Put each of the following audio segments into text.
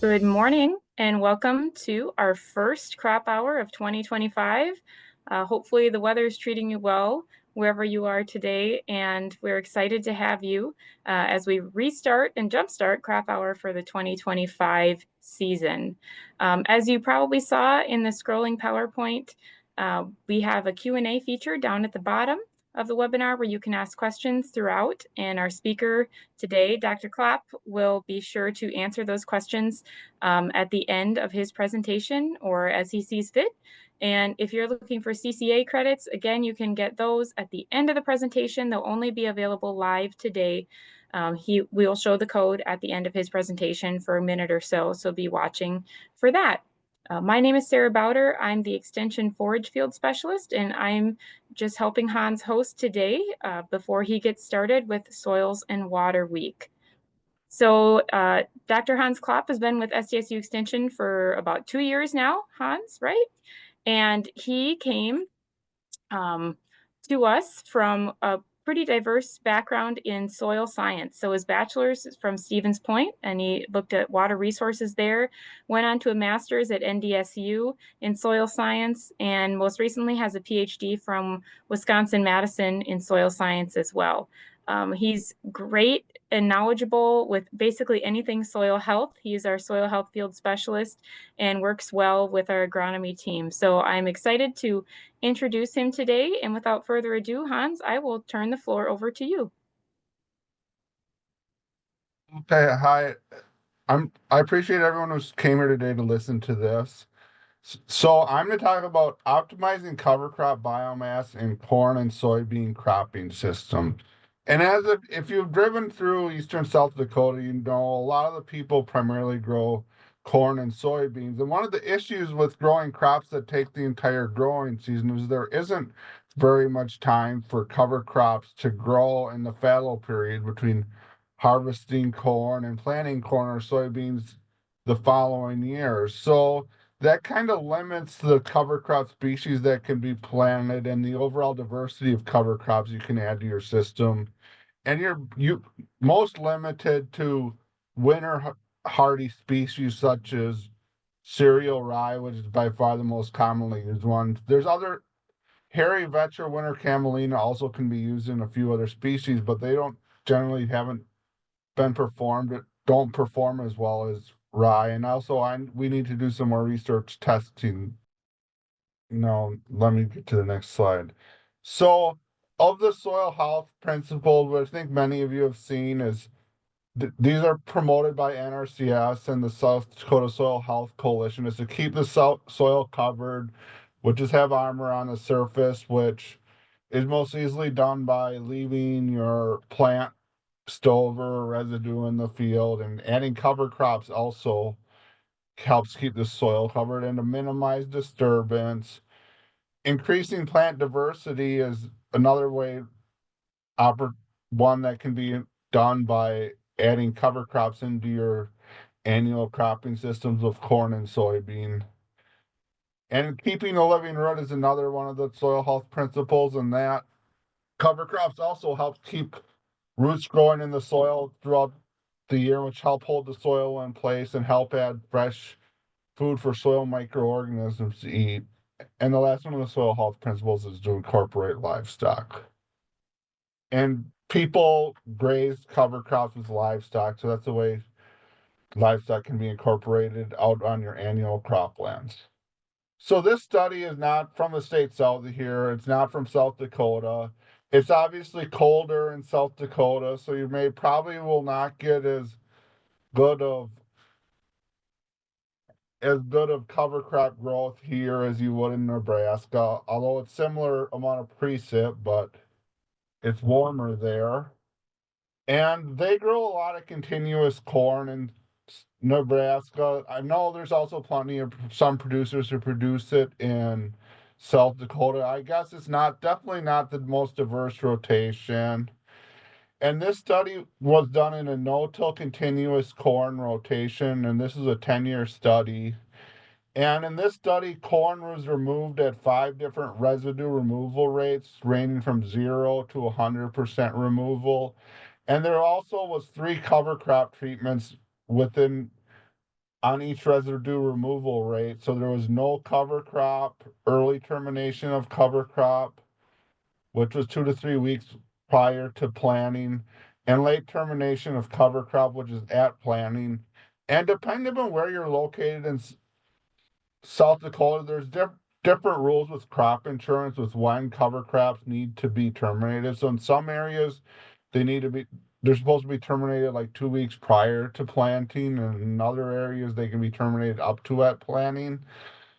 Good morning and welcome to our first crop hour of 2025. Hopefully the weather is treating you well wherever you are today, and we're excited to have you as we restart and jumpstart crop hour for the 2025 season. As you probably saw in the scrolling PowerPoint, we have a Q&A feature down at the bottom of the webinar where you can ask questions throughout, and our speaker today, Dr. Klopp, will be sure to answer those questions at the end of his presentation or as he sees fit. And if you're looking for CCA credits, again, you can get those at the end of the presentation. They'll only be available live today. We will show the code at the end of his presentation for a minute or so, so be watching for that. My name is Sarah Bowder. I'm the Extension Forage Field Specialist, and I'm just helping Hans host today before he gets started with Soils and Water Week. So Dr. Hans Klopp has been with SDSU Extension for about 2 years now, Hans, right? And he came to us from a pretty diverse background in soil science. So his bachelor's is from Stevens Point, and he looked at water resources there, went on to a master's at SDSU in soil science, and most recently has a PhD from Wisconsin-Madison in soil science as well. He's great and knowledgeable with basically anything soil health. He's our soil health field specialist and works well with our agronomy team. So I'm excited to introduce him today. And without further ado, Hans, I will turn the floor over to you. Okay, hi. I appreciate everyone who came here today to listen to this. So I'm going to talk about optimizing cover crop biomass in corn and soybean cropping system. And if you've driven through eastern South Dakota, you know a lot of the people primarily grow corn and soybeans. And one of the issues with growing crops that take the entire growing season is there isn't very much time for cover crops to grow in the fallow period between harvesting corn and planting corn or soybeans the following year. So that kind of limits the cover crop species that can be planted and the overall diversity of cover crops you can add to your system. And you most limited to winter hardy species such as cereal rye, which is by far the most commonly used one. There's other hairy vetch winter camelina also can be used in a few other species, but they don't generally haven't been performed, don't perform as well as rye. And also we need to do some more research testing. No, let me get to the next slide. So of the soil health principles, which I think many of you have seen, is these are promoted by NRCS and the South Dakota Soil Health Coalition, is to keep the soil covered, which is have armor on the surface, which is most easily done by leaving your plant stover residue in the field, and adding cover crops also helps keep the soil covered and to minimize disturbance. Increasing plant diversity is another way, one that can be done by adding cover crops into your annual cropping systems of corn and soybean. And keeping a living root is another one of the soil health principles, and that cover crops also help keep roots growing in the soil throughout the year, which help hold the soil in place and help add fresh food for soil microorganisms to eat. And the last one of the soil health principles is to incorporate livestock. And people graze cover crops with livestock, so that's the way livestock can be incorporated out on your annual croplands. So this study is not from the state south of here. It's not from South Dakota. It's obviously colder in South Dakota, so you probably will not get good of cover crop growth here as you would in Nebraska, although it's similar amount of precip, but it's warmer there. And they grow a lot of continuous corn in Nebraska. I know there's also plenty of some producers who produce it in South Dakota. I guess it's definitely not the most diverse rotation. And this study was done in a no-till continuous corn rotation, and this is a 10-year study. And in this study, corn was removed at 5 different residue removal rates, ranging from 0 to 100% removal. And there also was 3 cover crop treatments within on each residue removal rate. So there was no cover crop, early termination of cover crop, which was 2 to 3 weeks prior to planting, and late termination of cover crop, which is at planting. And depending on where you're located in South Dakota, there's different rules with crop insurance with when cover crops need to be terminated. So in some areas, they need to be they're supposed to be terminated like 2 weeks prior to planting, and in other areas they can be terminated up to at planting.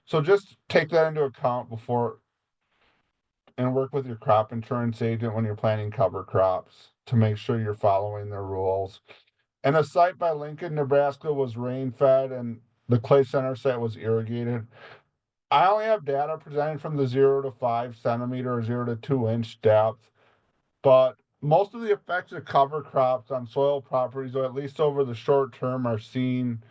So just take that into account before and work with your crop insurance agent when you're planting cover crops to make sure you're following the rules. And a site by Lincoln, Nebraska was rain fed and the Clay Center site was irrigated. I only have data presented from the 0 to 5 centimeter or 0 to 2 inch depth, but most of the effects of cover crops on soil properties, or at least over the short term, are seen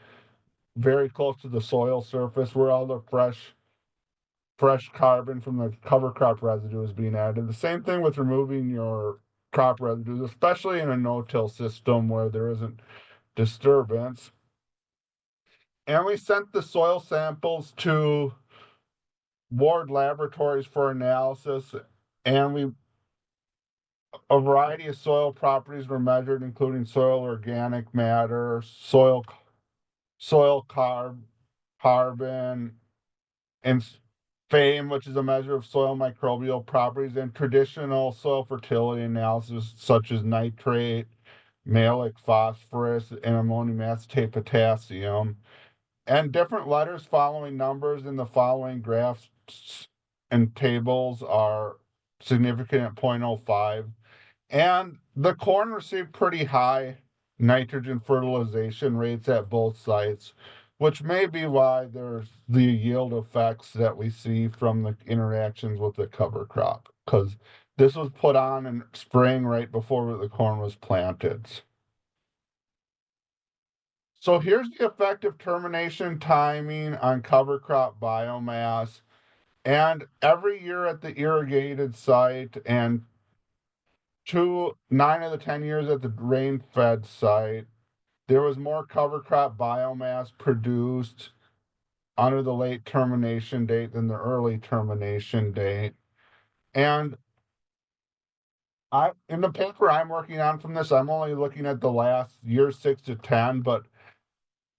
very close to the soil surface where all the fresh carbon from the cover crop residue is being added. The same thing with removing your crop residues, especially in a no-till system where there isn't disturbance. And we sent the soil samples to Ward Laboratories for analysis, and a variety of soil properties were measured, including soil organic matter, soil carbon, and FAME, which is a measure of soil microbial properties, and traditional soil fertility analysis such as nitrate, malic phosphorus, and ammonium acetate potassium. And different letters following numbers in the following graphs and tables are significant at 0.05. And the corn received pretty high nitrogen fertilization rates at both sites, which may be why there's the yield effects that we see from the interactions with the cover crop, because this was put on in spring right before the corn was planted. So here's the effective termination timing on cover crop biomass. And every year at the irrigated site and 9 of the 10 years at the rain-fed site, there was more cover crop biomass produced under the late termination date than the early termination date. And in the paper I'm working on from this, I'm only looking at the last year 6 to 10, but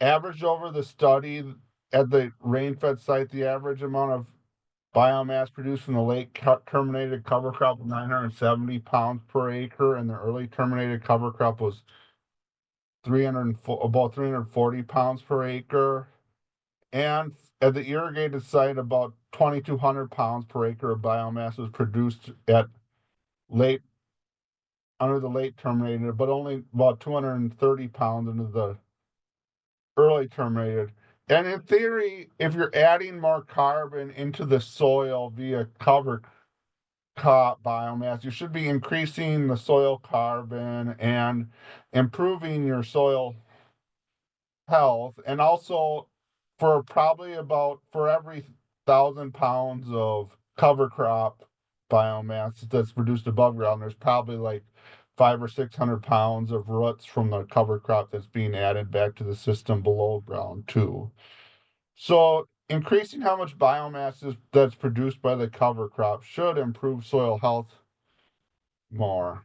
averaged over the study at the rain-fed site, the average amount of biomass produced from the late terminated cover crop was 970 pounds per acre, and the early terminated cover crop was about 340 pounds per acre. And at the irrigated site, about 2,200 pounds per acre of biomass was produced at late under the late terminated, but only about 230 pounds into the early terminated. And in theory, if you're adding more carbon into the soil via cover crop biomass, you should be increasing the soil carbon and improving your soil health. And also, for every 1,000 pounds of cover crop biomass that's produced above ground, there's probably like 500 or 600 pounds of roots from the cover crop that's being added back to the system below ground too. So increasing how much that's produced by the cover crop should improve soil health more.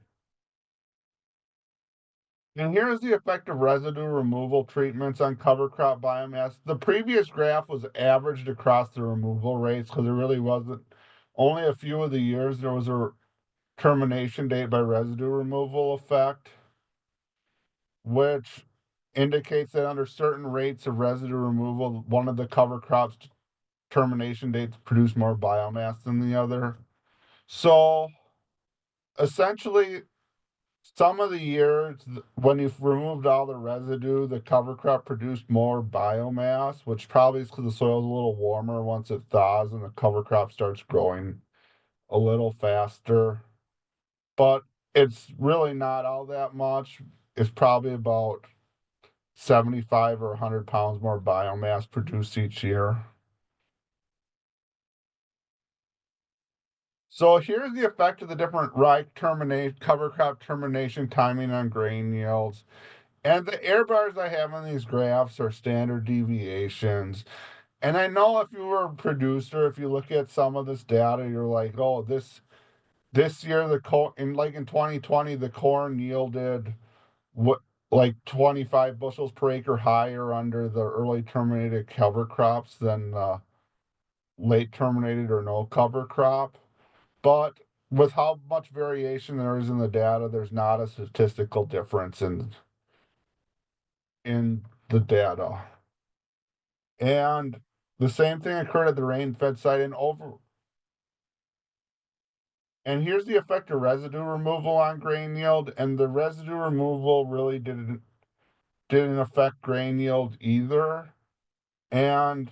And here's the effect of residue removal treatments on cover crop biomass. The previous graph was averaged across the removal rates because there really wasn't, only a few of the years there was a termination date by residue removal effect, which indicates that under certain rates of residue removal, one of the cover crops termination dates produce more biomass than the other. So essentially, some of the years when you've removed all the residue, the cover crop produced more biomass, which probably is because the soil's a little warmer once it thaws and the cover crop starts growing a little faster. But it's really not all that much. It's probably about 75 or 100 pounds more biomass produced each year. So here's the effect of the different cover crop termination timing on grain yields. And the error bars I have on these graphs are standard deviations. And I know if you were a producer, if you look at some of this data, you're like, oh, this year the corn in 2020 the corn yielded what like 25 bushels per acre higher under the early terminated cover crops than late terminated or no cover crop. But with how much variation there is in the data, there's not a statistical difference in the data. And the same thing occurred at the rain-fed site and here's the effect of residue removal on grain yield, and the residue removal really didn't affect grain yield either. And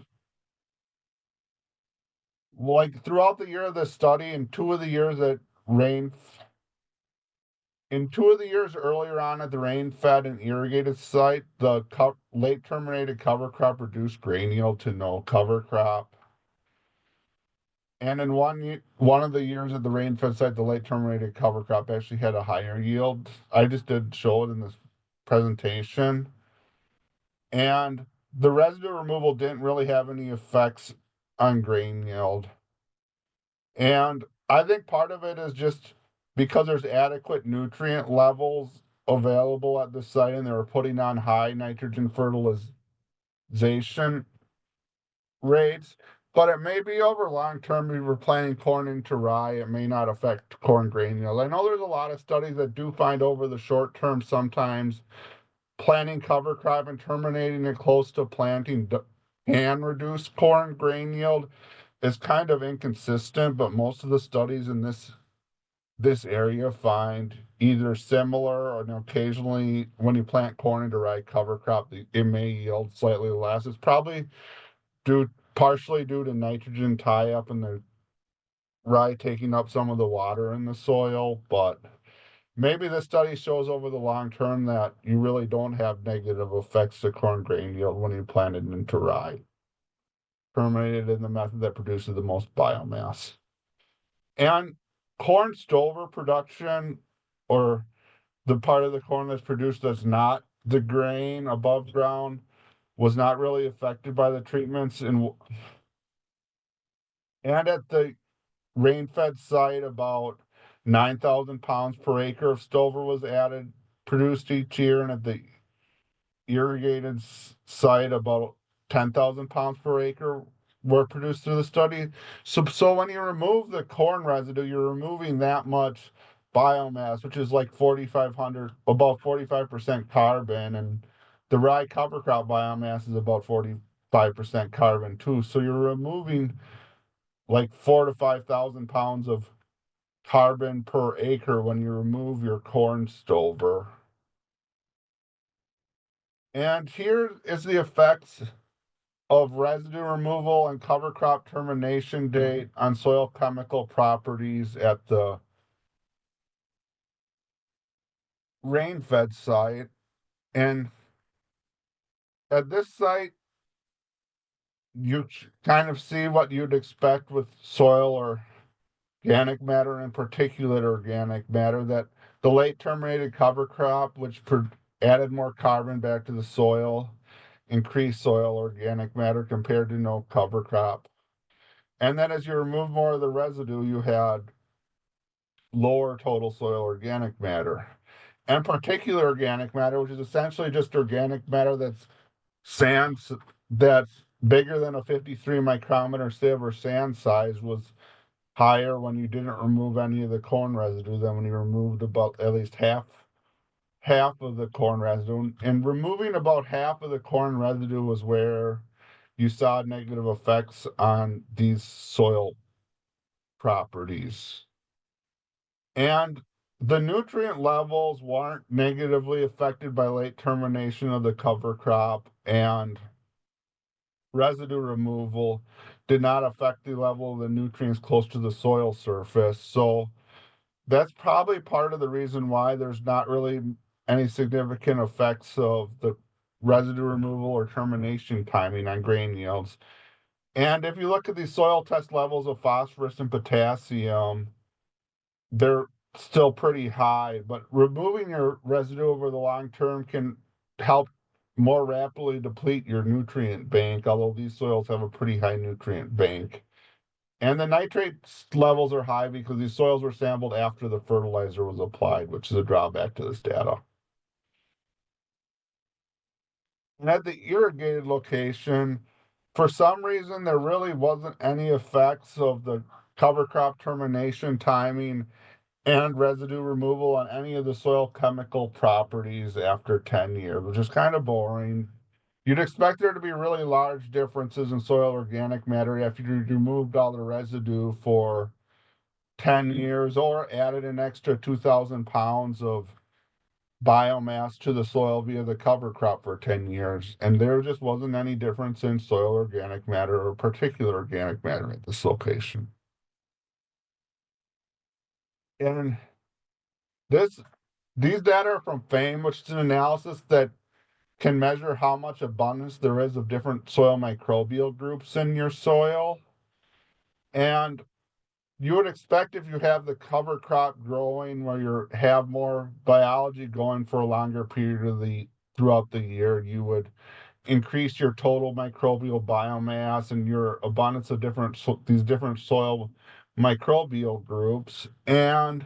like throughout the year of the study, rain in 2 of the years earlier on at the rain-fed and irrigated site, the late terminated cover crop reduced grain yield to no cover crop. And in one of the years at the rain-fed site, the late terminated cover crop actually had a higher yield. I just did show it in this presentation. And the residue removal didn't really have any effects on grain yield. And I think part of it is just because there's adequate nutrient levels available at the site and they were putting on high nitrogen fertilization rates. But it may be over long term, if we're planting corn into rye, it may not affect corn grain yield. I know there's a lot of studies that do find over the short term sometimes planting cover crop and terminating it close to planting can reduce corn grain yield is kind of inconsistent, but most of the studies in this area find either similar or occasionally when you plant corn into rye cover crop, it may yield slightly less. It's probably partially due to nitrogen tie up and the rye taking up some of the water in the soil, but maybe the study shows over the long term that you really don't have negative effects to corn grain yield when you plant it into rye, terminated in the method that produces the most biomass. And corn stover production, or the part of the corn that's produced that's not the grain above ground, was not really affected by the treatments. And at the rain-fed site, about 9,000 pounds per acre of stover was produced each year, and at the irrigated site, about 10,000 pounds per acre were produced through the study. So when you remove the corn residue, you're removing that much biomass, which is like 4,500, about 45% carbon, and the rye cover crop biomass is about 45% carbon too. So you're removing like 4 to 5,000 pounds of carbon per acre when you remove your corn stover. And here is the effects of residue removal and cover crop termination date on soil chemical properties at the rain-fed site. And at this site, you kind of see what you'd expect with soil or organic matter, and particulate organic matter, that the late terminated cover crop, which added more carbon back to the soil, increased soil organic matter compared to no cover crop. And then as you remove more of the residue, you had lower total soil organic matter. And particular organic matter, which is essentially just organic matter that's bigger than a 53 micrometer sieve or sand size, was higher when you didn't remove any of the corn residue than when you removed about at least half of the corn residue. And removing about half of the corn residue was where you saw negative effects on these soil properties. And the nutrient levels weren't negatively affected by late termination of the cover crop, and residue removal did not affect the level of the nutrients close to the soil surface. So that's probably part of the reason why there's not really any significant effects of the residue removal or termination timing on grain yields. And if you look at these soil test levels of phosphorus and potassium, they're still pretty high, but removing your residue over the long term can help more rapidly deplete your nutrient bank, although these soils have a pretty high nutrient bank. And the nitrate levels are high because these soils were sampled after the fertilizer was applied, which is a drawback to this data. And at the irrigated location, for some reason, there really wasn't any effects of the cover crop termination timing and residue removal on any of the soil chemical properties after 10 years, which is kind of boring. You'd expect there to be really large differences in soil organic matter after you removed all the residue for 10 years or added an extra 2,000 pounds of biomass to the soil via the cover crop for 10 years. And there just wasn't any difference in soil organic matter or particular organic matter at this location. And this these data are from FAME, which is an analysis that can measure how much abundance there is of different soil microbial groups in your soil. And you would expect if you have the cover crop growing where you have more biology going for a longer period of the throughout the year, you would increase your total microbial biomass and your abundance of these different soil microbial groups. And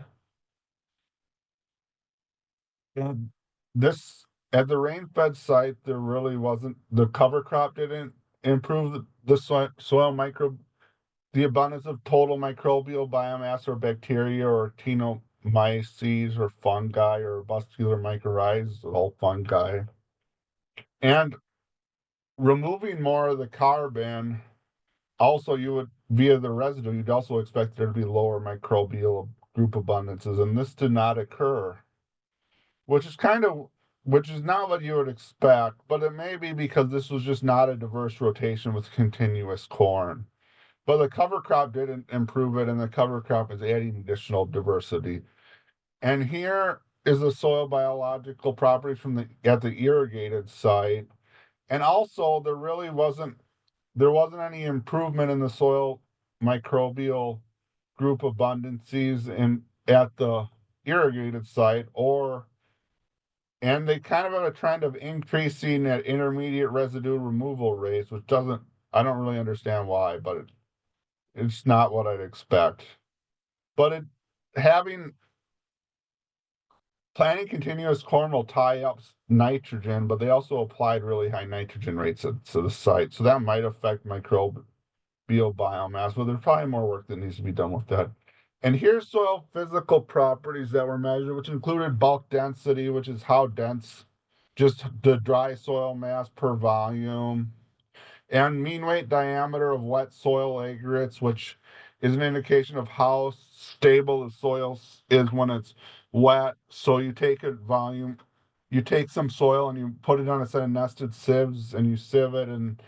this at the rain-fed site, there really wasn't the cover crop didn't improve the soil micro the abundance of total microbial biomass or bacteria or actinomyces or fungi or busticular mycorrhizas, all fungi. And removing more of the carbon, also you would via the residue, you'd also expect there to be lower microbial group abundances, and this did not occur, which is kind of which is not what you would expect, but it may be because this was just not a diverse rotation with continuous corn. But the cover crop didn't improve it, and the cover crop is adding additional diversity. And here is the soil biological properties from the at the irrigated site. And also there wasn't any improvement in the soil microbial group abundances in at the irrigated site or and they kind of have a trend of increasing at intermediate residue removal rates, which doesn't I don't really understand why, but it's not what I'd expect. But it having planting continuous corn will tie up nitrogen, but they also applied really high nitrogen rates to the site. So that might affect microbial biomass, but there's probably more work that needs to be done with that. And here's soil physical properties that were measured, which included bulk density, which is how dense just the dry soil mass per volume, and mean weight diameter of wet soil aggregates, which is an indication of how stable the soil is when it's wet. So you take some soil and you put it on a set of nested sieves and you sieve it, and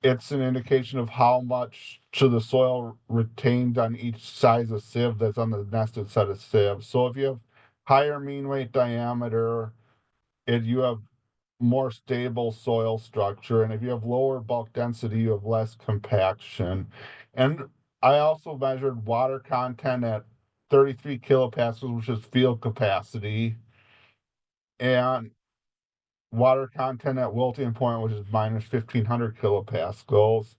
it's an indication of how much to the soil retained on each size of sieve that's on the nested set of sieves. So if you have higher mean weight diameter, you have more stable soil structure. And if you have lower bulk density, you have less compaction. And I also measured water content at 33 kilopascals, which is field capacity, and water content at wilting point, which is minus 1500 kilopascals.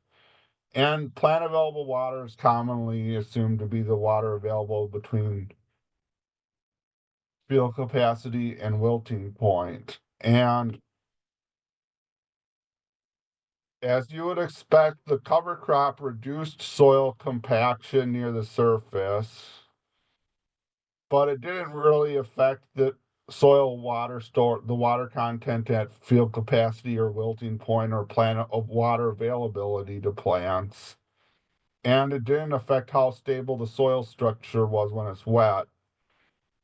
And plant available water is commonly assumed to be the water available between field capacity and wilting point. And as you would expect, the cover crop reduced soil compaction near the surface, but it didn't really affect the the water content at field capacity or wilting point or plant of water availability to plants. And it didn't affect how stable the soil structure was when it's wet.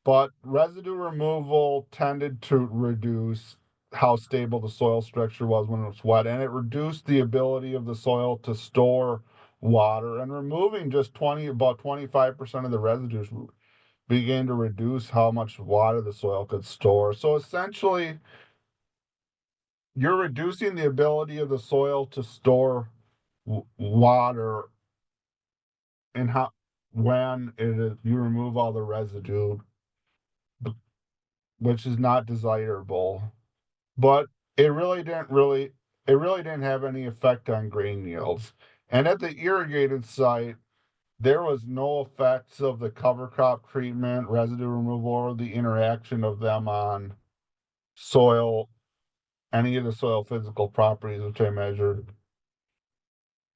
But residue removal tended to reduce how stable the soil structure was when it was wet, and it reduced the ability of the soil to store water. And removing just about 25% of the residues began to reduce how much water the soil could store. So essentially, you're reducing the ability of the soil to store water and how when you remove all the residue, which is not desirable. But it really didn't have any effect on grain yields. And at the irrigated site, there was no effects of the cover crop treatment, residue removal, or the interaction of them on soil, any of the soil physical properties which I measured,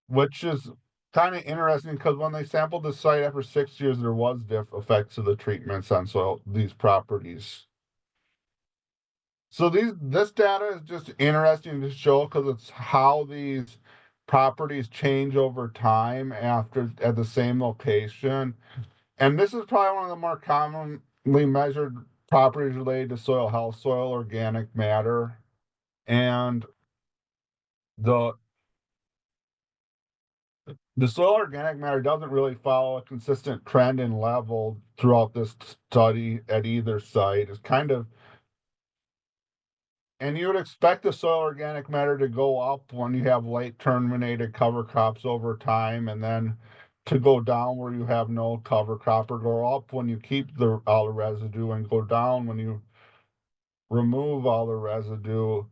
which is kind of interesting because when they sampled the site after 6 years, there was effects of the treatments on soil, these properties. So this data is just interesting to show because it's how these properties change over time after at the same location. And this is probably one of the more commonly measured properties related to soil health, soil organic matter. And the the soil organic matter doesn't really follow a consistent trend in level throughout this study at either site. It's kind of, and you would expect the soil organic matter to go up when you have late terminated cover crops over time, and then to go down where you have no cover crop, or go up when you keep all the residue, and go down when you remove all the residue.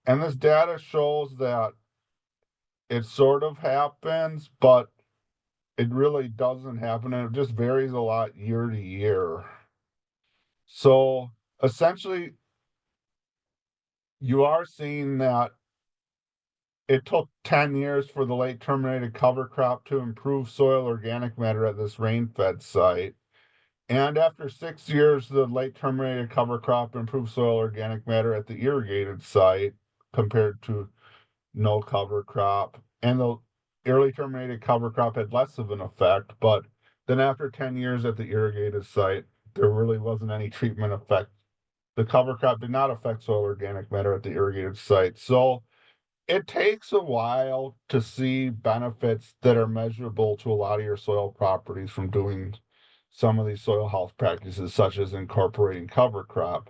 And this data shows that it sort of happens, but it really doesn't happen, and it just varies a lot year to year. So essentially, you are seeing that it took 10 years for the late terminated cover crop to improve soil organic matter at this rain-fed site. And after 6 years, the late terminated cover crop improved soil organic matter at the irrigated site compared to no cover crop. And the early terminated cover crop had less of an effect, but then after 10 years at the irrigated site, there really wasn't any treatment effect. The cover crop did not affect soil organic matter at the irrigated site. So it takes a while to see benefits that are measurable to a lot of your soil properties from doing some of these soil health practices, such as incorporating cover crop.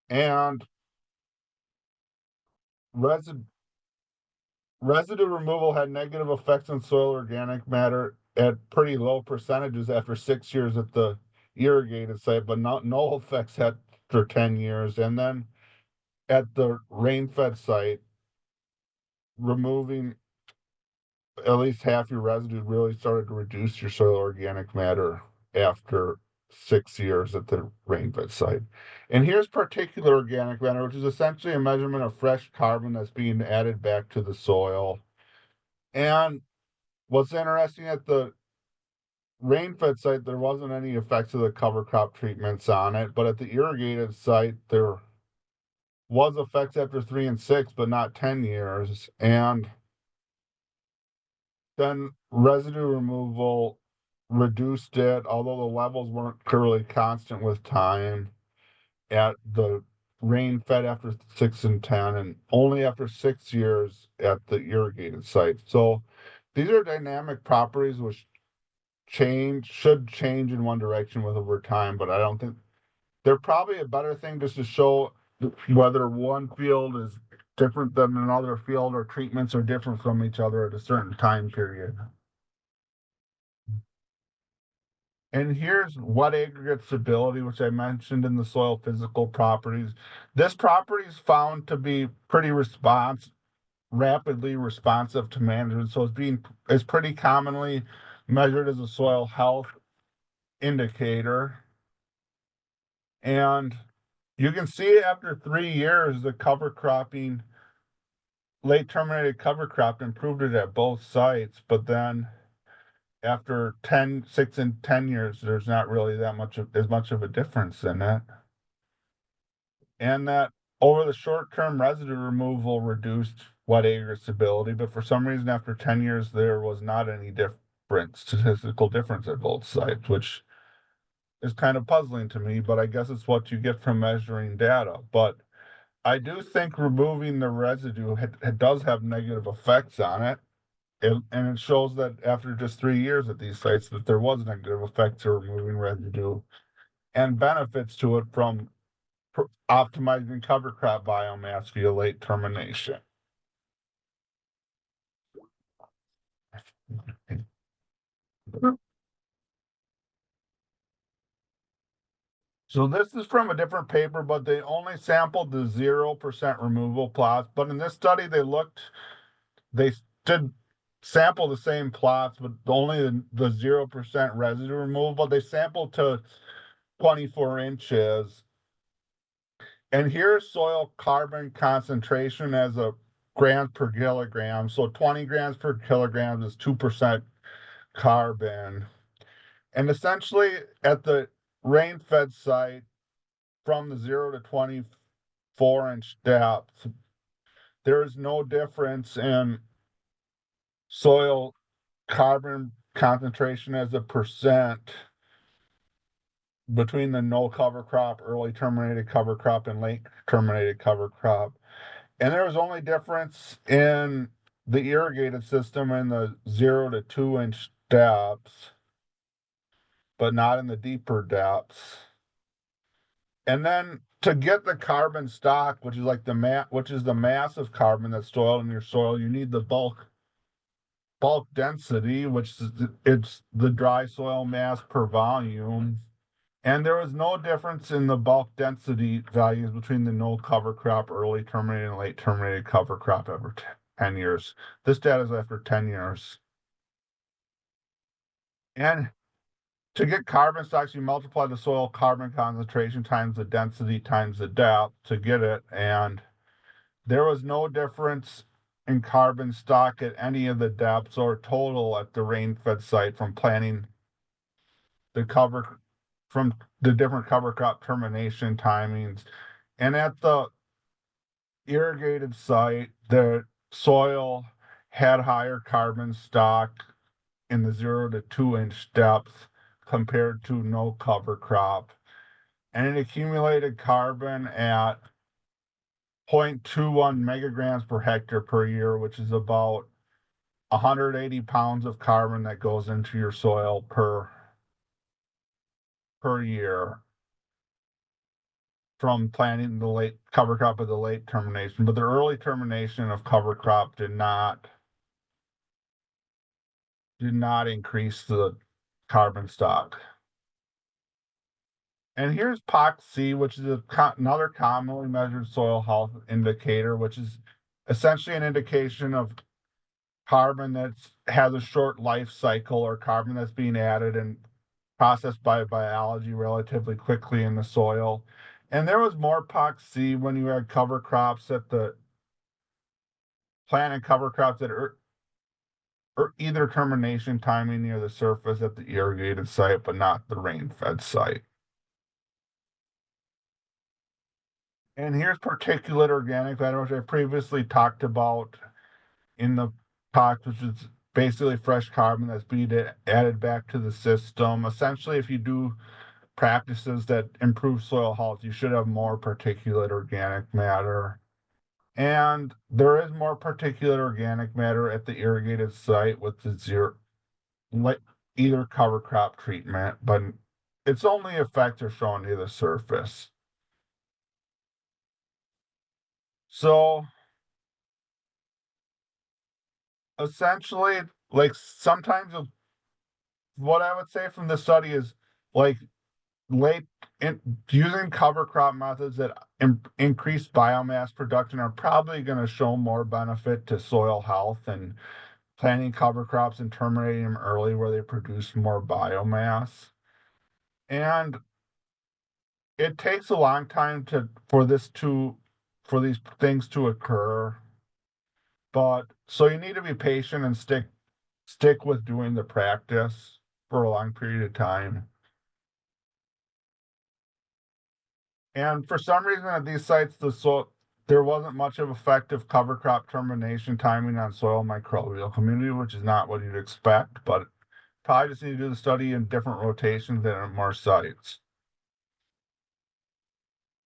And resid residue removal had negative effects on soil organic matter at pretty low percentages after 6 years at the irrigated site, but no effects after 10 years. And then at the rain-fed site, removing at least half your residue really started to reduce your soil organic matter after 6 years at the rain-fed site. And here's particulate organic matter, which is essentially a measurement of fresh carbon that's being added back to the soil. And what's interesting, at the rain-fed site, there wasn't any effects of the cover crop treatments on it, but at the irrigated site, there was effects after 3 and 6, but not 10 years. And then residue removal reduced it, although the levels weren't clearly constant with time at the rain fed after 6 and 10, and only after 6 years at the irrigated site. So these are dynamic properties which should change in one direction with over time, but I don't think they're probably a better thing just to show whether one field is different than another field, or treatments are different from each other at a certain time period. And here's wet aggregate stability, which I mentioned in the soil physical properties. This property is found to be pretty rapidly responsive to management. So it's pretty commonly measured as a soil health indicator. And you can see after 3 years, the cover cropping, late terminated cover crop improved it at both sites, but then after 6 and 10 years, there's not really as much of a difference in it. And that over the short term, residue removal reduced wet acre stability, but for some reason, after 10 years, there was not any statistical difference at both sites, which is kind of puzzling to me, but I guess it's what you get from measuring data. But I do think removing the residue does have negative effects on it. And it shows that after just 3 years at these sites, that there was negative effects to removing residue and benefits to it from optimizing cover crop biomass via late termination. So this is from a different paper, but they only sampled the 0% removal plots. But in this study, they did sample the same plots, but only the 0% residue removal. But they sampled to 24 inches. And here's soil carbon concentration as a grams per kilogram. So 20 grams per kilogram is 2% carbon. And essentially at the rain-fed site, from the 0 to 24-inch depth, there is no difference in soil carbon concentration as a percent between the no cover crop, early terminated cover crop, and late terminated cover crop. And there was only difference in the irrigated system in the 0 to 2-inch depths, but not in the deeper depths. And then to get the carbon stock, which is like which is the mass of carbon that's stored in your soil, you need the bulk density, which is it's the dry soil mass per volume. And there was no difference in the bulk density values between the no cover crop, early terminated, and late terminated cover crop over 10 years. This data is after 10 years. And to get carbon stocks, you multiply the soil carbon concentration times the density times the depth to get it. And there was no difference in carbon stock at any of the depths or total at the rain-fed site from planting the cover from the different cover crop termination timings. And at the irrigated site, the soil had higher carbon stock in the 0 to 2-inch depth compared to no cover crop. And it accumulated carbon at 0.21 megagrams per hectare per year, which is about 180 pounds of carbon that goes into your soil per year from planting the late cover crop of the late termination. But the early termination of cover crop did not increase the carbon stock. And here's POC, which is another commonly measured soil health indicator, which is essentially an indication of carbon that has a short life cycle or carbon that's being added and processed by biology relatively quickly in the soil. And there was more POC when you had cover crops at the plant and cover crops that are or either termination timing near the surface at the irrigated site, but not the rain-fed site. And here's particulate organic matter, which I previously talked about in the talk, which is basically fresh carbon that's being added back to the system. Essentially, if you do practices that improve soil health, you should have more particulate organic matter. And there is more particulate organic matter at the irrigated site with the zero, like either cover crop treatment, but its only effects are shown near the surface. So essentially, like sometimes what I would say from the study is like late in, using cover crop methods that increase biomass production are probably going to show more benefit to soil health and planting cover crops and terminating them early where they produce more biomass. And it takes a long time for these things to occur. But so you need to be patient and stick with doing the practice for a long period of time. And for some reason at these sites, there wasn't much of effective cover crop termination timing on soil microbial community, which is not what you'd expect, but probably just need to do the study in different rotations and at more sites.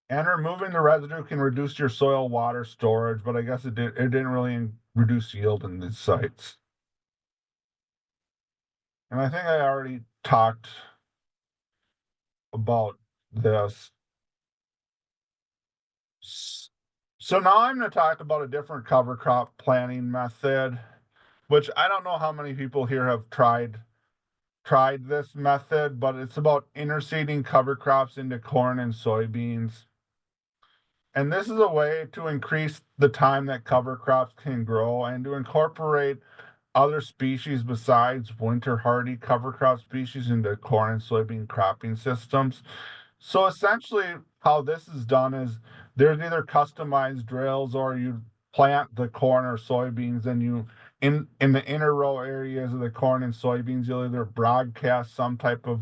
And removing the residue can reduce your soil water storage, but I guess it didn't really reduce yield in these sites. And I think I already talked about this. So now I'm going to talk about a different cover crop planting method, which I don't know how many people here have tried tried this method, but it's about interseeding cover crops into corn and soybeans. And this is a way to increase the time that cover crops can grow and to incorporate other species besides winter hardy cover crop species into corn and soybean cropping systems. So essentially, how this is done is there's either customized drills or you plant the corn or soybeans and you in the inner row areas of the corn and soybeans, you'll either broadcast some type of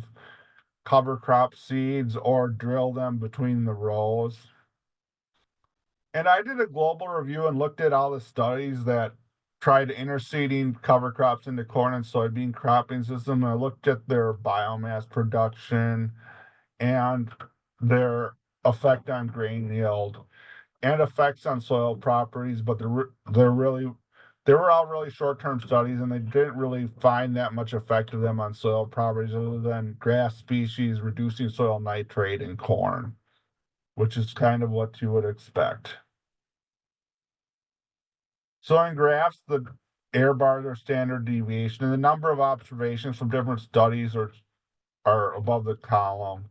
cover crop seeds or drill them between the rows. And I did a global review and looked at all the studies that tried interseeding cover crops into corn and soybean cropping system. And I looked at their biomass production and their effect on grain yield and effects on soil properties, but they were all really short-term studies and they didn't really find that much effect of them on soil properties other than grass species reducing soil nitrate in corn, which is kind of what you would expect. So in graphs, the error bars are standard deviation, and the number of observations from different studies are above the column.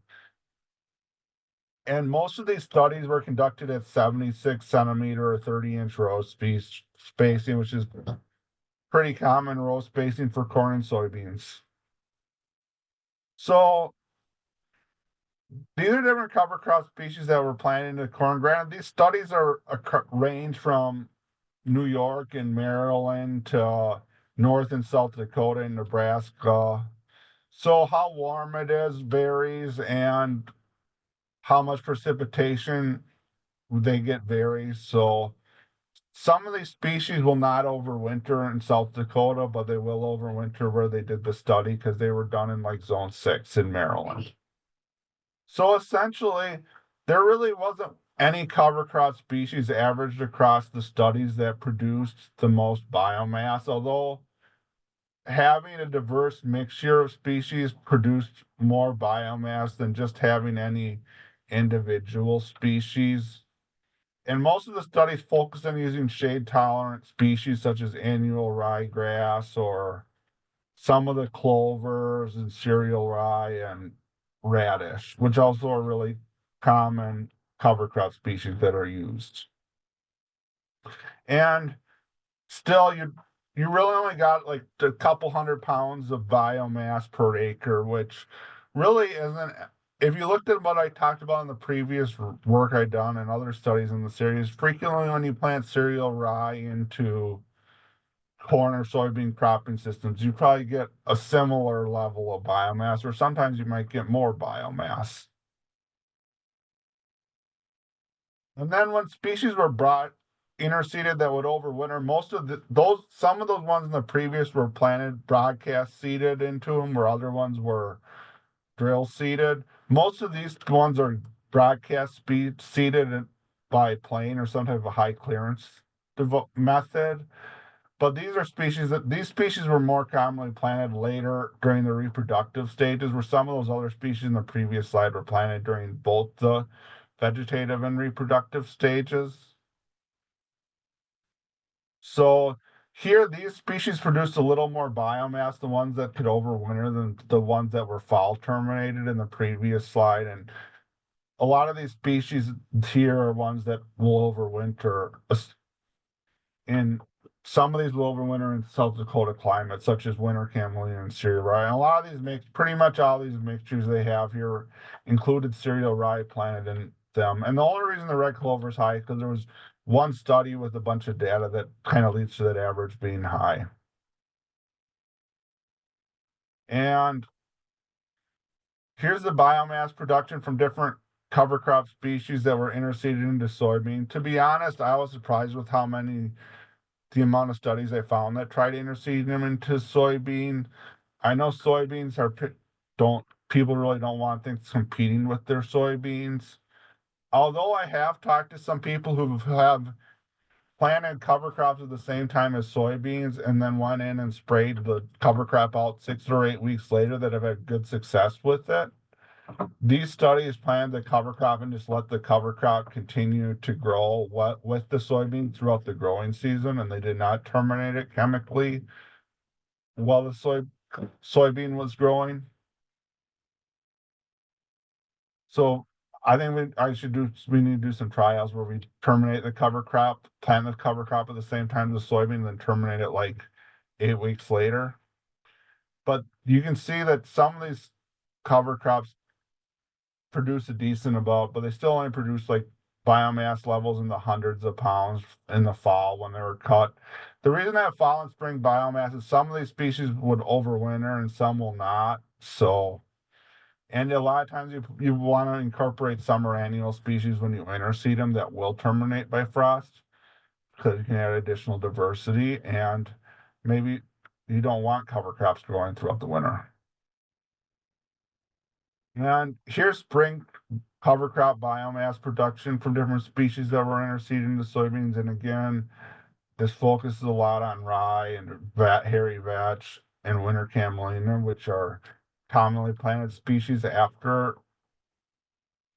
And most of these studies were conducted at 76 centimeter or 30-inch row spacing, which is pretty common row spacing for corn and soybeans. So these are different cover crop species that were planted into corn. Granted, these studies are range from New York and Maryland to North and South Dakota and Nebraska. So how warm it is varies, and how much precipitation they get varies. So some of these species will not overwinter in South Dakota, but they will overwinter where they did the study because they were done in like zone 6 in Maryland. So essentially, there really wasn't any cover crop species averaged across the studies that produced the most biomass, although having a diverse mixture of species produced more biomass than just having any individual species. And most of the studies focus on using shade tolerant species such as annual ryegrass or some of the clovers and cereal rye and radish, which also are really common cover crop species that are used. And still, you really only got like a couple 100 pounds of biomass per acre, which really isn't. If you looked at what I talked about in the previous work I done and other studies in the series, frequently when you plant cereal rye into corn or soybean cropping systems, you probably get a similar level of biomass, or sometimes you might get more biomass. And then when species were brought interseeded that would overwinter, most of those some of those ones in the previous were planted broadcast seeded into them, where other ones were drill seeded. Most of these ones are broadcast speed seeded by plane or some type of high clearance method. But these species were more commonly planted later during the reproductive stages, where some of those other species in the previous slide were planted during both the vegetative and reproductive stages. So here, these species produced a little more biomass, the ones that could overwinter than the ones that were fall terminated in the previous slide. And a lot of these species here are ones that will overwinter in some of these will overwinter in South Dakota climates, such as winter camellia and cereal rye. And a lot of these pretty much all these mixtures they have here included cereal rye planted in them. And the only reason the red clover is high is because there was one study with a bunch of data that kind of leads to that average being high. And here's the biomass production from different cover crop species that were interseeded into soybean. To be honest, I was surprised with the amount of studies I found that tried interseeding them into soybean. I know soybeans don't people really don't want things competing with their soybeans. Although I have talked to some people who have planted cover crops at the same time as soybeans and then went in and sprayed the cover crop out 6 or 8 weeks later that have had good success with it. These studies planted the cover crop and just let the cover crop continue to grow with the soybean throughout the growing season, and they did not terminate it chemically. Well, the soybean was growing. So I think we need to do some trials where we terminate the cover crop, plant the cover crop at the same time as the soybean, then terminate it like 8 weeks later. But you can see that some of these cover crops produce a decent amount, but they still only produce like biomass levels in the hundreds of pounds in the fall when they were cut. The reason they have fall and spring biomass is some of these species would overwinter and some will not. So, and a lot of times you want to incorporate summer annual species when you interseed them that will terminate by frost because you can add additional diversity, and maybe you don't want cover crops growing throughout the winter. And here's spring cover crop biomass production from different species that were interseeded into soybeans. And again, this focuses a lot on rye and hairy vetch and winter camelina, which are commonly planted species after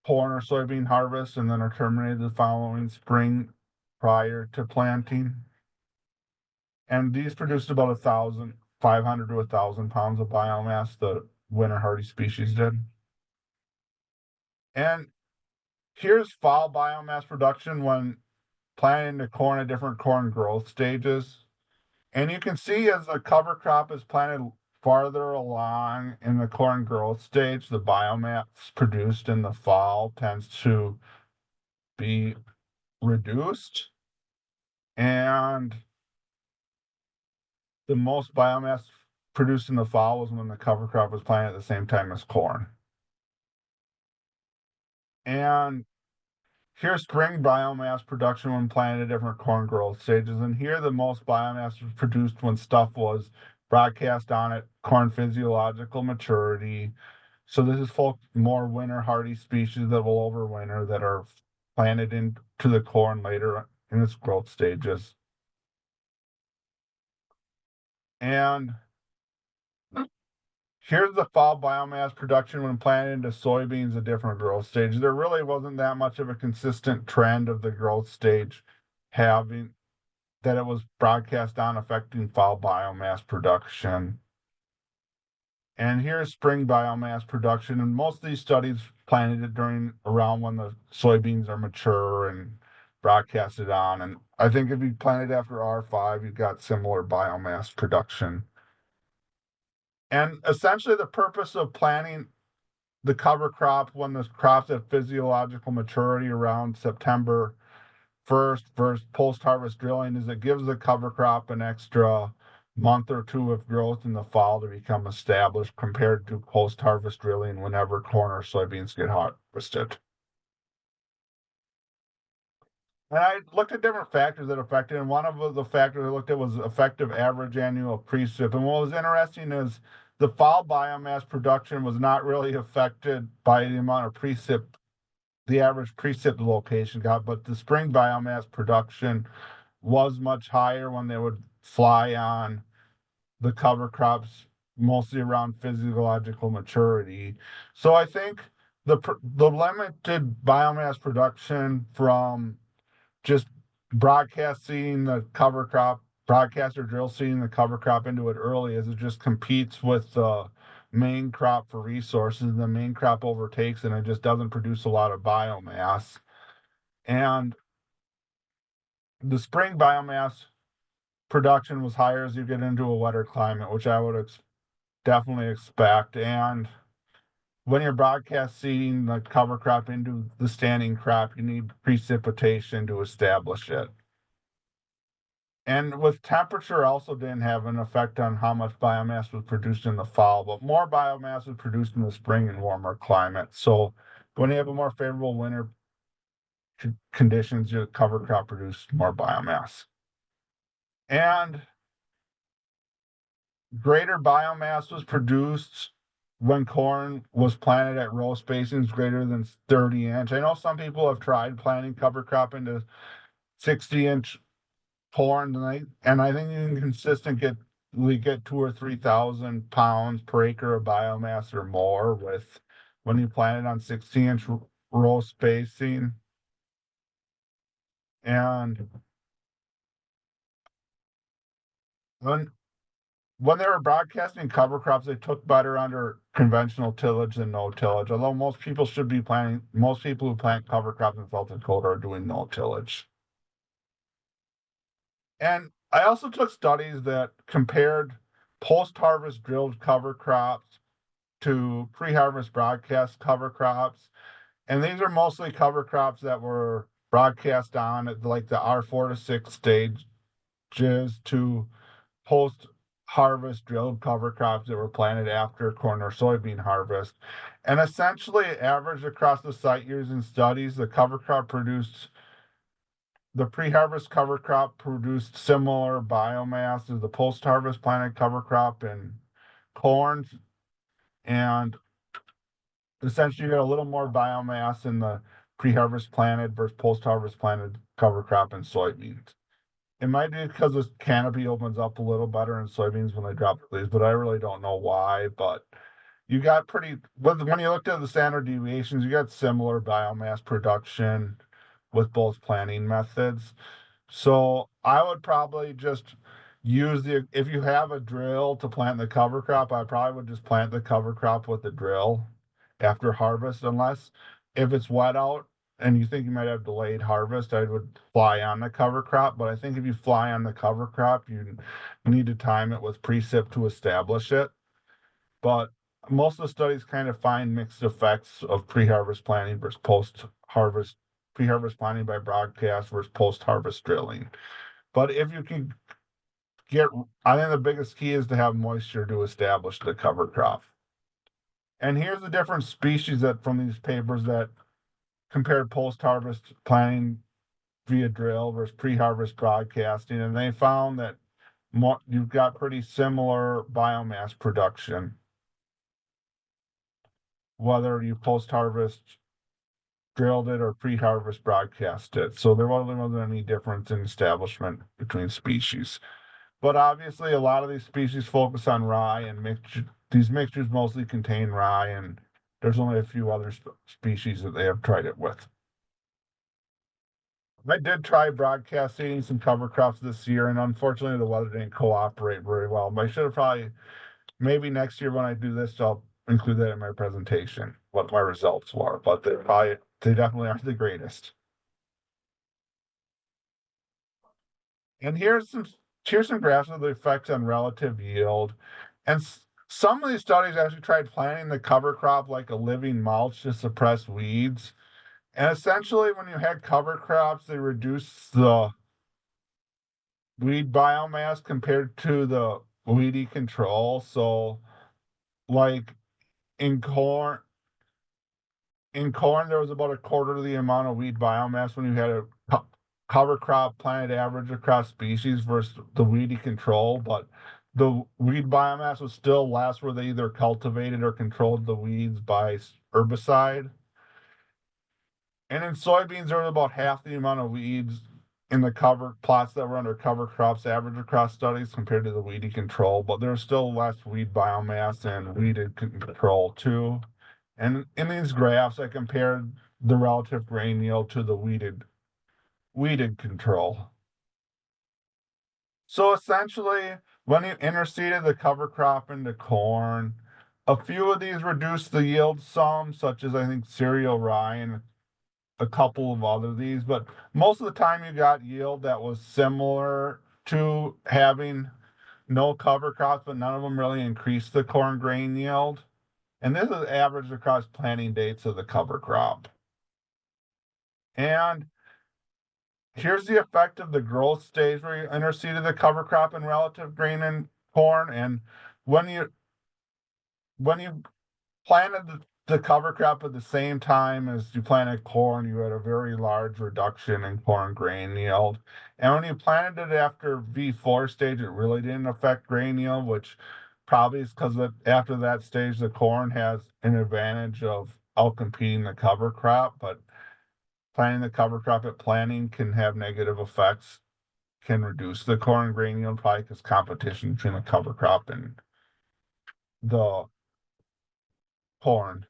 corn or soybean harvest and then are terminated the following spring prior to planting. And these produced about 1,500 to 1,000 pounds of biomass, the winter hardy species did. And here's fall biomass production when planting the corn at different corn growth stages. And you can see as the cover crop is planted farther along in the corn growth stage, the biomass produced in the fall tends to be reduced. And the most biomass produced in the fall was when the cover crop was planted at the same time as corn. And here's spring biomass production when planted at different corn growth stages. And here the most biomass was produced when stuff was broadcast on at corn physiological maturity. So this is more winter hardy species that will overwinter that are planted into the corn later in its growth stages. And here's the fall biomass production when planted into soybeans at different growth stages. There really wasn't that much of a consistent trend of the growth stage having that it was broadcast on affecting fall biomass production. And here's spring biomass production. And most of these studies planted it during around when the soybeans are mature and broadcasted on. And I think if you planted after R5, you've got similar biomass production. And essentially the purpose of planting the cover crop when the crop's at physiological maturity around September 1st versus post-harvest drilling is it gives the cover crop an extra month or two of growth in the fall to become established compared to post-harvest drilling whenever corn or soybeans get harvested. And I looked at different factors that affected, and one of the factors I looked at was effective average annual precip. And what was interesting is the fall biomass production was not really affected by the amount of precip the average precip location got, but the spring biomass production was much higher when they would fly on the cover crops, mostly around physiological maturity. So I think the limited biomass production from just broadcasting the cover crop, broadcast or drill seeding the cover crop into it early as it just competes with the main crop for resources. The main crop overtakes and it just doesn't produce a lot of biomass. And the spring biomass production was higher as you get into a wetter climate, which I would definitely expect. And when you're broadcast seeding the cover crop into the standing crop, you need precipitation to establish it. And with temperature also didn't have an effect on how much biomass was produced in the fall, but more biomass was produced in the spring and warmer climates. So when you have a more favorable winter conditions, your cover crop produced more biomass. And greater biomass was produced when corn was planted at row spacings greater than 30 inch. I know some people have tried planting cover crop into 60-inch corn, and I think you can we get 2 or 3,000 pounds per acre of biomass or more with when you plant it on 60-inch row spacing. And when when they were broadcasting cover crops, they took better under conventional tillage than no tillage. Although most people who plant cover crops in South Dakota are doing no tillage. And I also took studies that compared post-harvest drilled cover crops to pre-harvest broadcast cover crops. And these are mostly cover crops that were broadcast on at like the R4 to 6 stages to post harvest drilled cover crops that were planted after corn or soybean harvest. And essentially, averaged across the site years and studies, the pre-harvest cover crop produced similar biomass as the post-harvest planted cover crop in corn, and essentially you get a little more biomass in the pre-harvest planted versus post-harvest planted cover crop in soybeans. It might be because the canopy opens up a little better in soybeans when they drop the leaves, but I really don't know why. But you got when you looked at the standard deviations, you got similar biomass production with both planting methods. So I would probably just if you have a drill to plant the cover crop, I probably would just plant the cover crop with the drill after harvest, unless if it's wet out and you think you might have delayed harvest, I would fly on the cover crop. But I think if you fly on the cover crop, you need to time it with precip to establish it. But most of the studies kind of find mixed effects of pre-harvest planting versus post-harvest, pre-harvest planting by broadcast versus post-harvest drilling. But if you can get, I think the biggest key is to have moisture to establish the cover crop. And here's the different species that from these papers that compared post-harvest planting via drill versus pre-harvest broadcasting, and they found that you've got pretty similar biomass production, whether you post-harvest drilled it or pre-harvest broadcast it. So there wasn't any difference in establishment between species. But obviously, a lot of these species focus on rye, and these mixtures mostly contain rye, and there's only a few other species that they have tried it with. I did try broadcasting some cover crops this year, and unfortunately, the weather didn't cooperate very well. But I should have probably, maybe next year when I do this, I'll include that in my presentation, what my results were. But they definitely aren't the greatest. And here's some graphs of the effects on relative yield. And some of these studies actually tried planting the cover crop like a living mulch to suppress weeds. And essentially, when you had cover crops, they reduce the weed biomass compared to the weedy control. So, like in corn, there was about a quarter of the amount of weed biomass when you had a cover crop planted average across species versus the weedy control, but the weed biomass was still less where they either cultivated or controlled the weeds by herbicide. And in soybeans, there was about half the amount of weeds in the cover plots that were under cover crops average across studies compared to the weedy control, but there's still less weed biomass and weeded control too. And in these graphs, I compared the relative grain yield to the weeded control. So essentially, when you interseeded the cover crop into corn, a few of these reduced the yield some, such as I think cereal rye and a couple of other these, but most of the time you got yield that was similar to having no cover crops, but none of them really increased the corn grain yield. And this is averaged across planting dates of the cover crop. And here's the effect of the growth stage where you interseeded the cover crop in relative grain and corn. And when you planted the cover crop at the same time as you planted corn, you had a very large reduction in corn grain yield. And when you planted it after V4 stage, it really didn't affect grain yield, which probably is because after that stage, the corn has an advantage of outcompeting the cover crop. But planting the cover crop at planting can have negative effects, can reduce the corn grain yield probably because competition between the cover crop and the corn.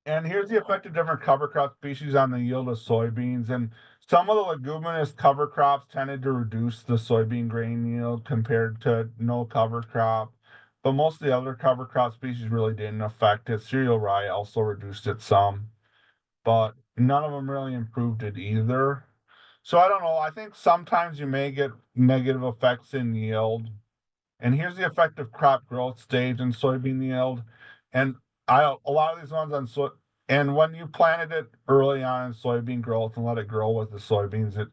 And here's the effect of different cover crop species on the yield of soybeans. And some of the leguminous cover crops tended to reduce the soybean grain yield compared to no cover crop. But most of the other cover crop species really didn't affect it. Cereal rye also reduced it some, but none of them really improved it either. So I don't know. I think sometimes you may get negative effects in yield. And here's the effect of crop growth stage and soybean yield. And a lot of these ones on soy, and when you planted it early on in soybean growth and let it grow with the soybeans, it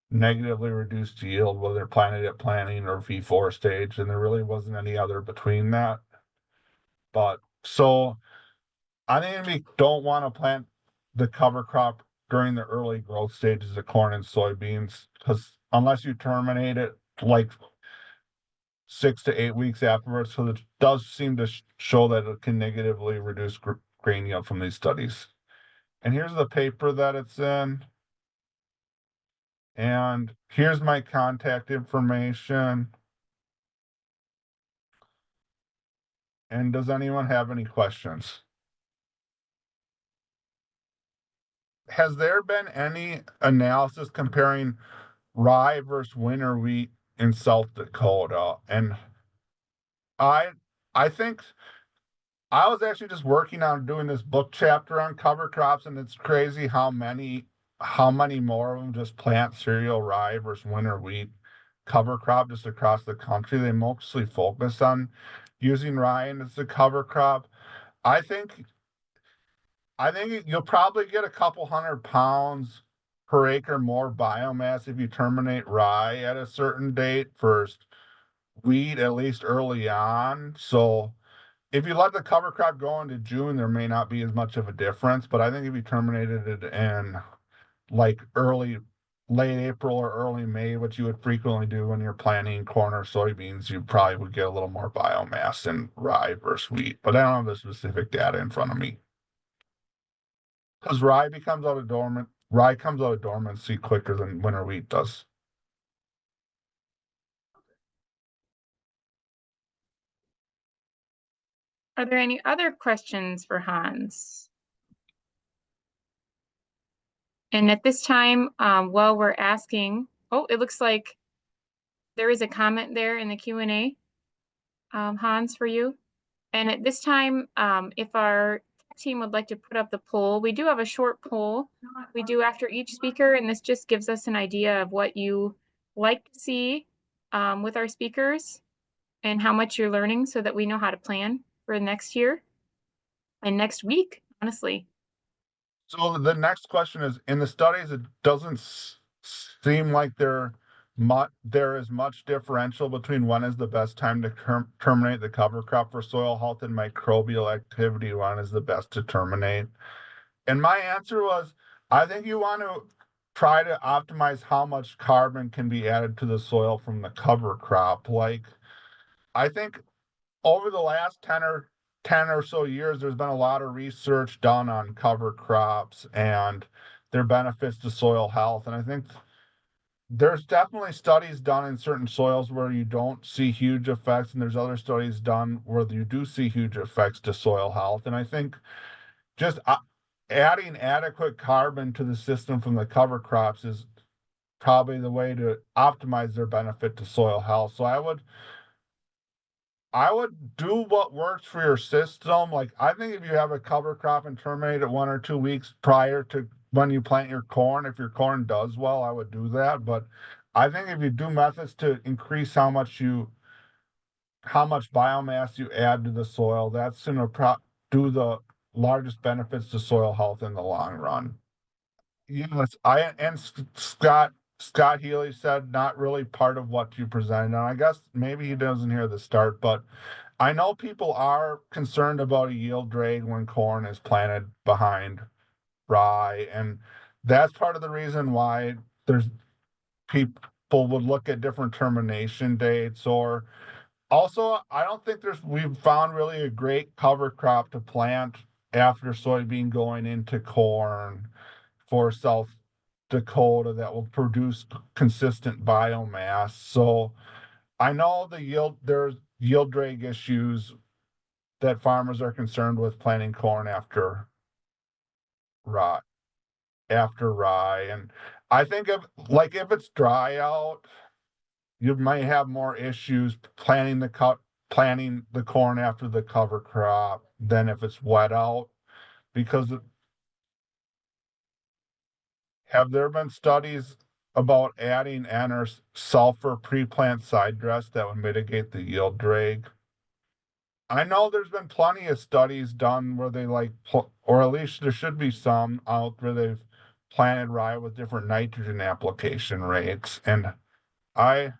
negatively reduced yield, whether planted at planting or V4 stage, and there really wasn't any other between that. But so I think we don't want to plant the cover crop during the early growth stages of corn and soybeans, because unless you terminate it like 6 to 8 weeks afterwards. So it does seem to show that it can negatively reduce grain yield from these studies. And here's the paper that it's in. And here's my contact information. And does anyone have any questions? Has there been any analysis comparing rye versus winter wheat in South Dakota? And I I think I was actually just working on doing this book chapter on cover crops, and it's crazy how many more of them just plant cereal rye versus winter wheat cover crop just across the country. They mostly focus on using rye as a cover crop. I think I think you'll probably get a couple 100 pounds per acre more biomass if you terminate rye at a certain date versus wheat, at least early on. So if you let the cover crop go into June, there may not be as much of a difference, but I think if you terminated it in like late April or early May, which you would frequently do when you're planting corn or soybeans, you probably would get a little more biomass in rye versus wheat. But I don't have the specific data in front of me. Because rye comes out of dormancy quicker than winter wheat does. Are there any other questions for Hans? And at this time, while we're asking, oh, it looks like there is a comment there in the Q&A, Hans, for you. And at this time, if our team would like to put up the poll, we do have a short poll we do after each speaker, and this just gives us an idea of what you like to see with our speakers and how much you're learning so that we know how to plan for next year and next week, honestly. So the next question is, in the studies, it doesn't seem like there is much differential between when is the best time to terminate the cover crop for soil health and microbial activity, when is the best to terminate. And my answer was, I think you want to try to optimize how much carbon can be added to the soil from the cover crop. Like, I think over the last 10 or so years, there's been a lot of research done on cover crops and their benefits to soil health. And I think there's definitely studies done in certain soils where you don't see huge effects, and there's other studies done where you do see huge effects to soil health. And I think just adding adequate carbon to the system from the cover crops is probably the way to optimize their benefit to soil health. So I would do what works for your system. Like, I think if you have a cover crop and terminate it 1 or 2 weeks prior to when you plant your corn, if your corn does well, I would do that. But I think if you do methods to increase how much biomass you add to the soil, that's going to do the largest benefits to soil health in the long run. Yes, I and Scott Healy said not really part of what you presented. And I guess maybe he doesn't hear the start, but I know people are concerned about a yield drag when corn is planted behind rye, and that's part of the reason why there's people would look at different termination dates. Or also, I don't think we've found really a great cover crop to plant after soybean going into corn for South Dakota that will produce consistent biomass. So I know there's yield drag issues that farmers are concerned with planting corn after rye after rye. And I think if it's dry out, you might have more issues planting the corn after the cover crop than if it's wet out. Because have there been studies about adding N or sulfur pre-plant side dress that would mitigate the yield drag? I know there's been plenty of studies done where they or at least there should be some out where they've planted rye with different nitrogen application rates. And I,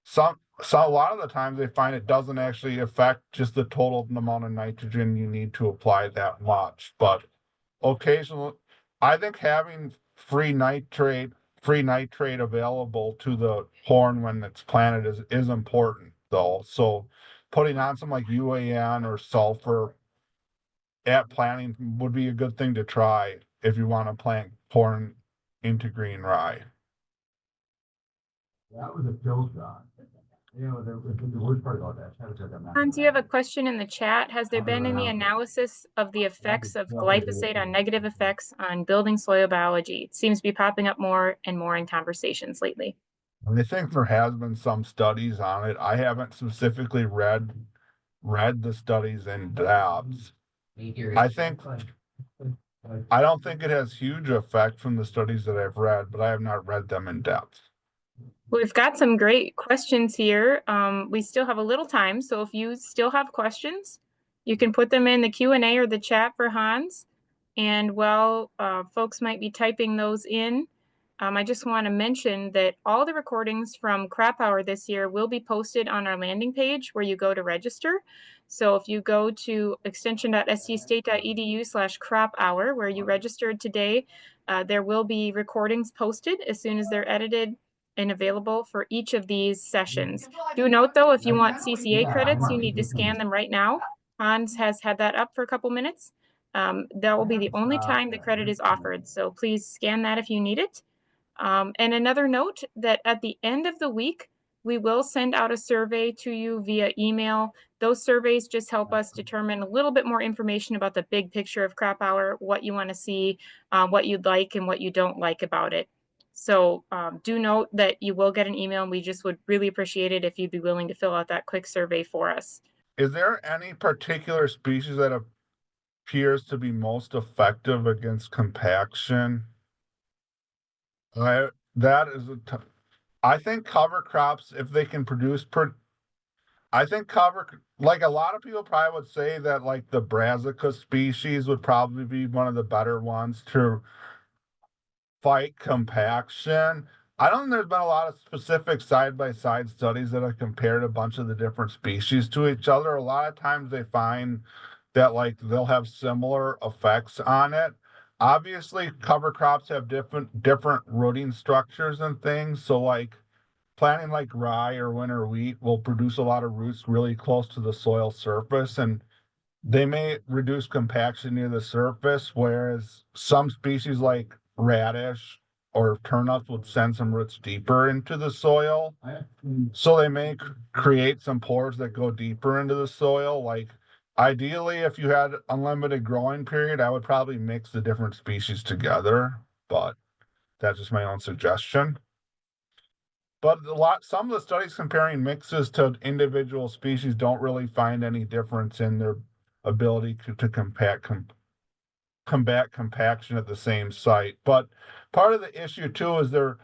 so a lot of the times they find it doesn't actually affect just the total amount of nitrogen you need to apply that much. But occasionally, I think having free nitrate available to the corn when it's planted is important though. So putting on some like UAN or sulfur at planting would be a good thing to try if you want to plant corn into green rye. That was a kill shot. You know, the worst part about that, Hans, you have a question in the chat. Has there been any analysis of the effects of glyphosate on negative effects on building soil biology? It seems to be popping up more and more in conversations lately. I think there has been some studies on it. I haven't specifically read the studies in depth. I think I don't think it has huge effect from the studies that I've read, but I have not read them in depth. We've got some great questions here. We still have a little time, so if you still have questions, you can put them in the Q&A or the chat for Hans. And while folks might be typing those in, I just want to mention that all the recordings from Crop Hour this year will be posted on our landing page where you go to register. So if you go to extension.scustate.edu/crop hour, where you registered today, there will be recordings posted as soon as they're edited and available for each of these sessions. Do note though, if you want CCA credits, you need to scan them right now. Hans has had that up for a couple minutes. That will be the only time the credit is offered. So please scan that if you need it. And another note that at the end of the week, we will send out a survey to you via email. Those surveys just help us determine a little bit more information about the big picture of Crop Hour, what you want to see, what you'd like and what you don't like about it. So do note that you will get an email, and we just would really appreciate it if you'd be willing to fill out that quick survey for us. Is there any particular species that appears to be most effective against compaction? That is I think cover crops, if they can produce I think like a lot of people probably would say that like the Brassica species would probably be one of the better ones to fight compaction. I don't think there's been a lot of specific side-by-side studies that have compared a bunch of the different species to each other. A lot of times they find that like they'll have similar effects on it. Obviously, cover crops have different rooting structures and things. So like planting like rye or winter wheat will produce a lot of roots really close to the soil surface, and they may reduce compaction near the surface, whereas some species like radish or turnips would send some roots deeper into the soil. So they may create some pores that go deeper into the soil. Like ideally, if you had unlimited growing period, I would probably mix the different species together, but that's just my own suggestion. But some of the studies comparing mixes to individual species don't really find any difference in their ability to combat compaction at the same site. But part of the issue too is a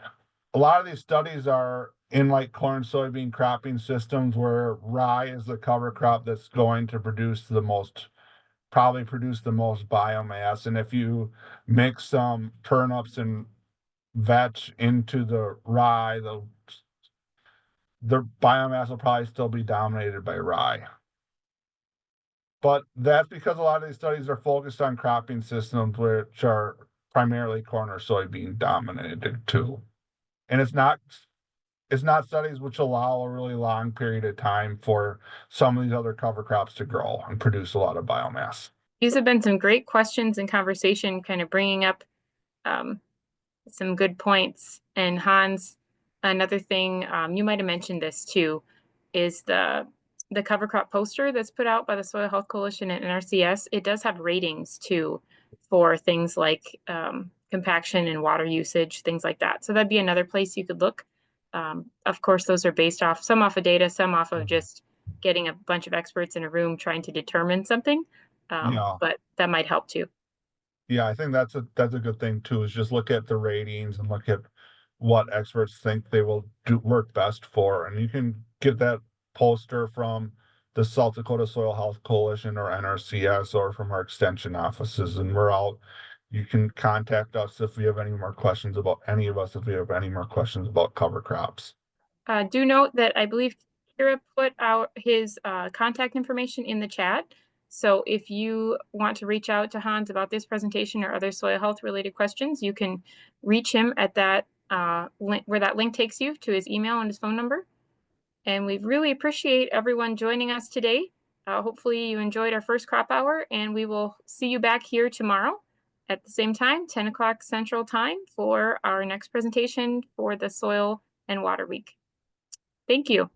lot of these studies are in like corn soybean cropping systems where rye is the cover crop that's going to probably produce the most biomass. And if you mix some turnips and vetch into the rye, the biomass will probably still be dominated by rye. But that's because a lot of these studies are focused on cropping systems which are primarily corn or soybean dominated too. And it's not studies which allow a really long period of time for some of these other cover crops to grow and produce a lot of biomass. These have been some great questions and conversation, kind of bringing up some good points. And Hans, another thing, you might have mentioned this too, is the cover crop poster that's put out by the Soil Health Coalition and NRCS. It does have ratings too for things like compaction and water usage, things like that. So that'd be another place you could look. Of course, those are based off, some off of data, some off of just getting a bunch of experts in a room trying to determine something. Yeah. But that might help too. Yeah, I think that's a good thing too, is just look at the ratings and look at what experts think they will work best for. And you can get that poster from the South Dakota Soil Health Coalition or NRCS or from our extension offices, and we're out. You can contact us if you have any more questions about any of us, if you have any more questions about cover crops. Do note that I believe Kira put out his contact information in the chat. So if you want to reach out to Hans about this presentation or other soil health related questions, you can reach him at that link, where that link takes you to his email and his phone number. And we really appreciate everyone joining us today. Hopefully you enjoyed our first crop hour, and we will see you back here tomorrow at the same time, 10 o'clock Central Time, for our next presentation for the Soil and Water Week. Thank you.